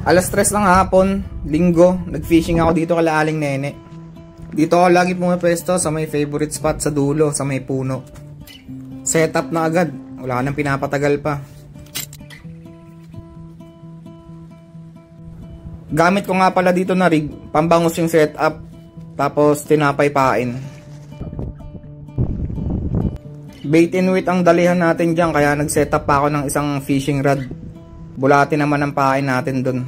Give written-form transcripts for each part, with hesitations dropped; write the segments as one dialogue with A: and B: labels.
A: Alas 3 ng hapon, linggo, nag-fishing ako dito kala Aling Nene. Dito ako lagi pumapwesto sa may favorite spot sa dulo, sa may puno. Setup na agad, wala nang pinapatagal pa. Gamit ko nga pala dito na rig, pambangus yung setup, tapos tinapay pain. Bait and weight ang dalihan natin dyan, kaya nag-setup pa ako ng isang fishing rod. Bulati naman ang pain natin dun.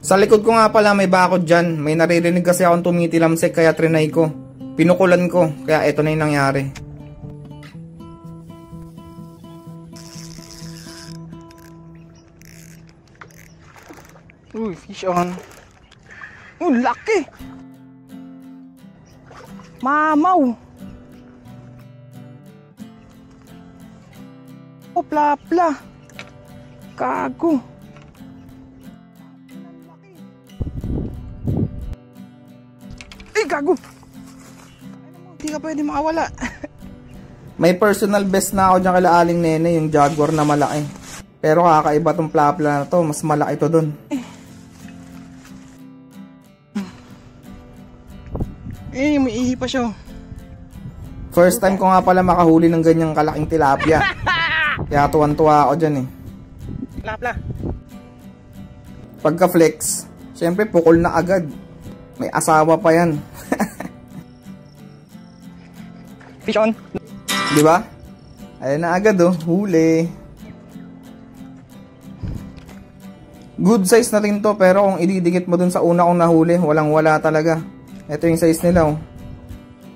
A: Sa likod ko nga pala may bakod dyan. May naririnig kasi akong tumitilamsik kaya trinay ko. Pinukulan ko kaya eto na yung nangyari.
B: Uy, fish on. Laki! Mamaw! Pla-pla. Kago. Gago. Hindi ka pwede makawala.
A: May personal best na ako dyan kala Aling Nene, yung Jaguar na malaki. Pero kakaiba tong pla-pla na to, mas malaki to dun.
B: May ihi pa siya.
A: First time ko nga pala makahuli ng ganyang kalaking tilapia. Kaya tuwan-tuwa ako dyan eh.
B: Pla-pla.
A: Pagka flex, syempre pukol na agad. May asawa pa yan.
B: Fish on.
A: Di ba? Ayun na agad oh, huli. Good size na rin to, pero kung ididikit mo dun sa una kong nahuli, walang wala talaga. Ito yung size nila oh.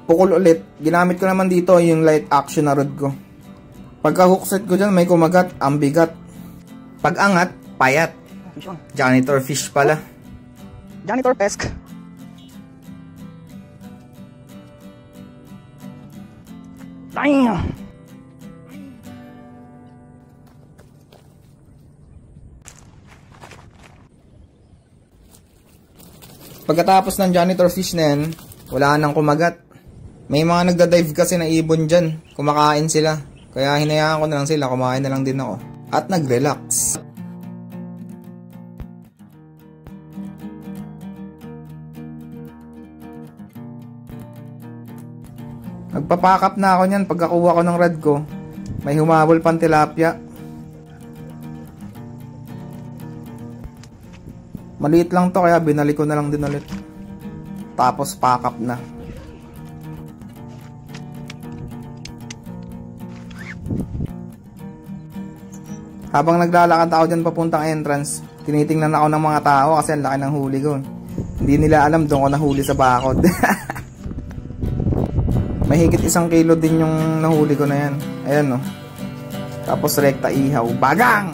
A: Pukol ulit. Ginamit ko naman dito yung light action na rod ko. Pagka hookset ko dyan, may kumagat, ang bigat. Pag angat, payat. Janitor fish pala.
B: Janitor pesk. Damn.
A: Pagkatapos ng janitor fish na yan, wala nang kumagat. May mga nagda-dive kasi na ibon dyan. Kumakain sila. Kaya hinayaan ko na lang sila, kumain na lang din ako. At nag-relax. Nagpapakap na ako niyan pagkakuha ko ng rod ko. May humabol pang tilapia. Maliit lang to kaya binalik ko na lang din ulit. Tapos pakap na. Habang naglalakad ako dyan papuntang entrance, tinitingnan ako ng mga tao kasi ang laki ng huli ko. Hindi nila alam doon ko nahuli sa bakod. Mahigit 1 kilo din yung nahuli ko na yan. Ayan no. Tapos rekta ihaw. Bagang!